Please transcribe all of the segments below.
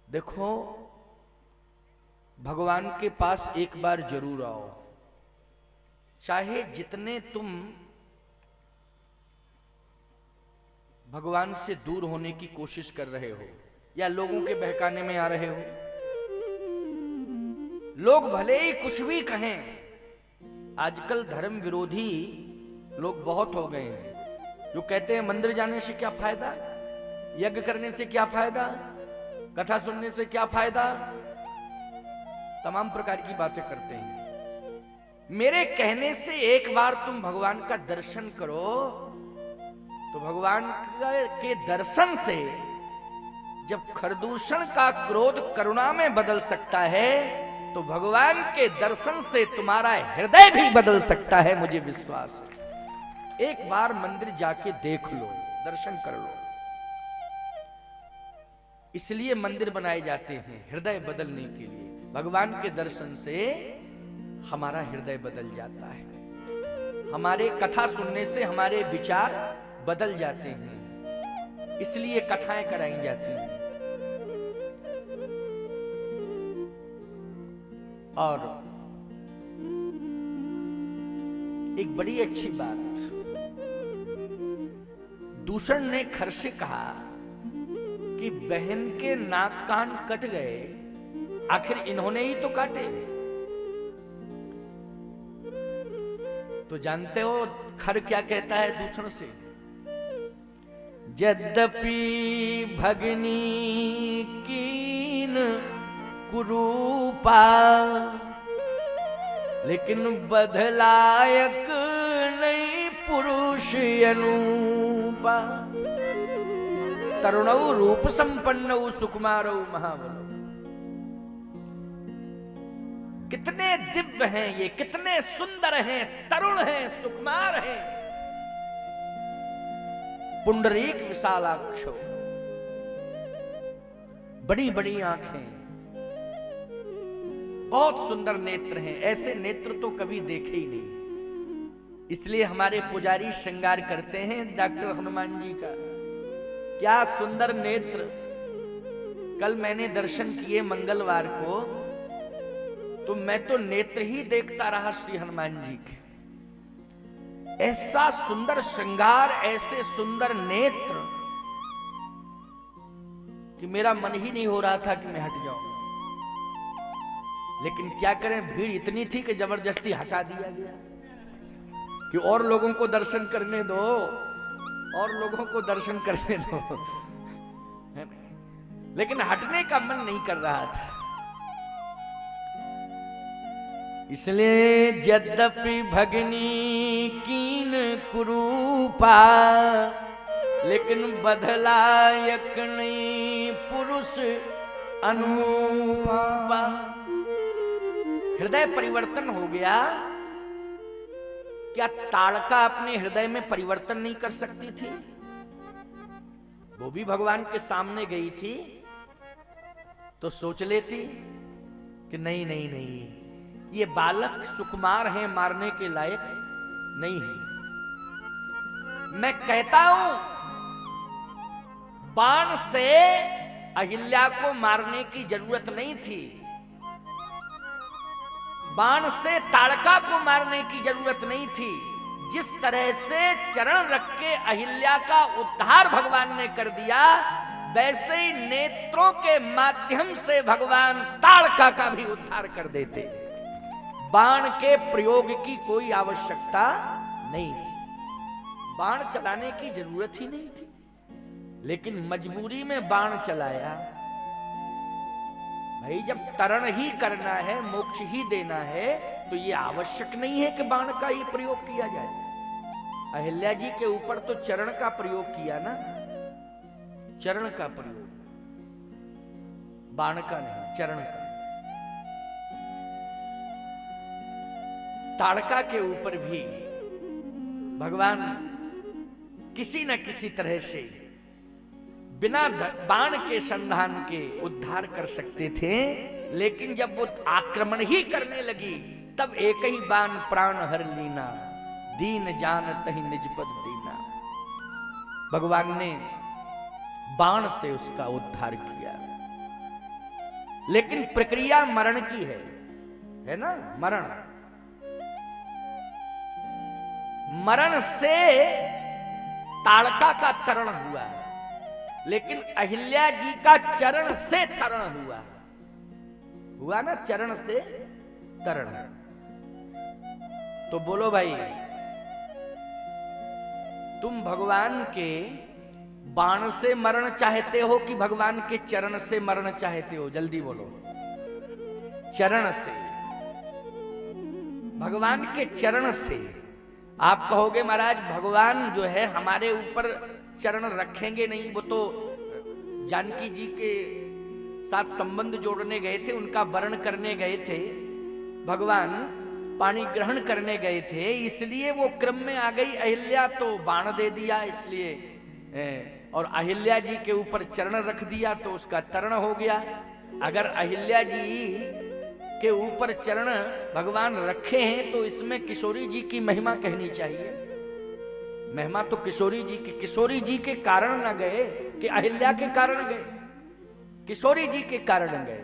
देखो, भगवान के पास एक बार जरूर आओ। चाहे जितने तुम भगवान से दूर होने की कोशिश कर रहे हो या लोगों के बहकाने में आ रहे हो, लोग भले ही कुछ भी कहें, आजकल धर्म विरोधी लोग बहुत हो गए हैं जो कहते हैं मंदिर जाने से क्या फायदा, यज्ञ करने से क्या फायदा, कथा सुनने से क्या फायदा, तमाम प्रकार की बातें करते हैं। मेरे कहने से एक बार तुम भगवान का दर्शन करो, तो भगवान के दर्शन से जब खरदूषण का क्रोध करुणा में बदल सकता है, तो भगवान के दर्शन से तुम्हारा हृदय भी बदल सकता है, मुझे विश्वास है। एक बार मंदिर जाके देख लो, दर्शन कर लो। इसलिए मंदिर बनाए जाते हैं, हृदय बदलने के लिए। भगवान के दर्शन से हमारा हृदय बदल जाता है, हमारे कथा सुनने से हमारे विचार बदल जाते हैं, इसलिए कथाएं कराई जाती हैं। और एक बड़ी अच्छी बात, दूषण ने खर से कहा कि बहन के नाक कान कट गए, आखिर इन्होंने ही तो काटे। तो जानते हो खर क्या कहता है दूषण से? यद्यपि भगनी कीन कुरूपा, लेकिन बदलायक नहीं पुरुष अनूपा। तरुणौ रूप संपन्नौ सुकुमारौ महाबलौ। कितने दिव्य हैं ये, कितने सुंदर हैं, तरुण हैं, सुकुमार हैं। पुंडरीक विशालाक्षो, बड़ी बड़ी आंखें, बहुत सुंदर नेत्र हैं। ऐसे नेत्र तो कभी देखे ही नहीं, इसलिए हमारे पुजारी श्रृंगार करते हैं डॉक्टर हनुमान जी का। क्या सुंदर नेत्र। कल मैंने दर्शन किए मंगलवार को, तो मैं तो नेत्र ही देखता रहा श्री हनुमान जी के। ऐसा सुंदर श्रृंगार, ऐसे सुंदर नेत्र कि मेरा मन ही नहीं हो रहा था कि मैं हट जाऊं। लेकिन क्या करें, भीड़ इतनी थी कि जबरदस्ती हटा दिया गया कि और लोगों को दर्शन करने दो, और लोगों को दर्शन करने दो। लेकिन हटने का मन नहीं कर रहा था। इसलिए यद्यपि भगनी कीन कुरूपा, लेकिन बदलायक नहीं पुरुष अनूपा। हृदय परिवर्तन हो गया। क्या ताड़का अपने हृदय में परिवर्तन नहीं कर सकती थी? वो भी भगवान के सामने गई थी तो सोच लेती कि नहीं नहीं नहीं, ये बालक सुकुमार हैं, मारने के लायक नहीं है। मैं कहता हूं, बाण से अहिल्या को मारने की जरूरत नहीं थी, बाण से ताड़का को मारने की जरूरत नहीं थी। जिस तरह से चरण रख के अहिल्या का उद्धार भगवान ने कर दिया, वैसे ही नेत्रों के माध्यम से भगवान ताड़का का भी उद्धार कर देते। बाण के प्रयोग की कोई आवश्यकता नहीं थी, बाण चलाने की जरूरत ही नहीं थी, लेकिन मजबूरी में बाण चलाया। भाई, जब तरण ही करना है, मोक्ष ही देना है, तो ये आवश्यक नहीं है कि बाण का ही प्रयोग किया जाए। अहिल्या जी के ऊपर तो चरण का प्रयोग किया ना, चरण का प्रयोग, बाण का नहीं, चरण का। ताड़का के ऊपर भी भगवान किसी न किसी तरह से बिना बाण के संधान के उद्धार कर सकते थे, लेकिन जब वो आक्रमण ही करने लगी, तब एक ही बाण प्राण हर लीना, दीन जान तहि निज पद दीना। भगवान ने बाण से उसका उद्धार किया। लेकिन प्रक्रिया मरण की है ना, मरण। मरण से ताड़का का तरण हुआ, लेकिन अहिल्या जी का चरण से तरण हुआ ना, चरण से तरण। तो बोलो भाई, तुम भगवान के बाण से मरण चाहते हो कि भगवान के चरण से मरण चाहते हो? जल्दी बोलो। चरण से, भगवान के चरण से। आप कहोगे महाराज भगवान जो है हमारे ऊपर चरण रखेंगे नहीं, वो तो जानकी जी के साथ संबंध जोड़ने गए थे, उनका वरण करने गए थे, भगवान पानी ग्रहण करने गए थे, इसलिए वो क्रम में आ गई अहिल्या तो बाण दे दिया इसलिए, और अहिल्या जी के ऊपर चरण रख दिया तो उसका तरण हो गया। अगर अहिल्या जी के ऊपर चरण भगवान रखे हैं तो इसमें किशोरी जी की महिमा कहनी चाहिए। महिमा तो किशोरी जी की, किशोरी जी के कारण न गए कि अहिल्या के कारण गए, किशोरी जी के कारण गए,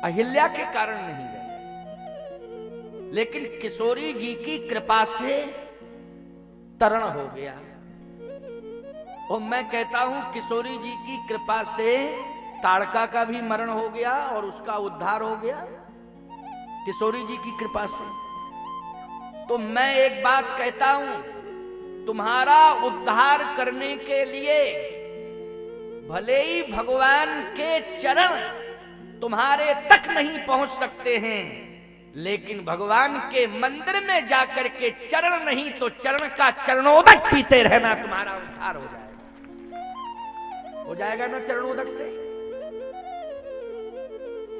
अहिल्या के कारण नहीं गए। लेकिन किशोरी जी की कृपा से तरण हो गया। और मैं कहता हूं किशोरी जी की कृपा से ताड़का का भी मरण हो गया और उसका उद्धार हो गया, किशोरी जी की कृपा से। तो मैं एक बात कहता हूं, तुम्हारा उद्धार करने के लिए भले ही भगवान के चरण तुम्हारे तक नहीं पहुंच सकते हैं, लेकिन भगवान के मंदिर में जाकर के चरण नहीं तो चरण का चरणोदक पीते रहना, तुम्हारा उद्धार हो जाएगा ना चरणोदक से।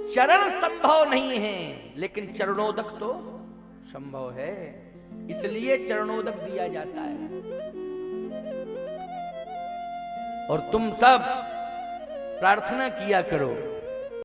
चरण संभव नहीं है, लेकिन चरणोदक तो संभव है, इसलिए चरणोदक दिया जाता है। और तुम सब प्रार्थना किया करो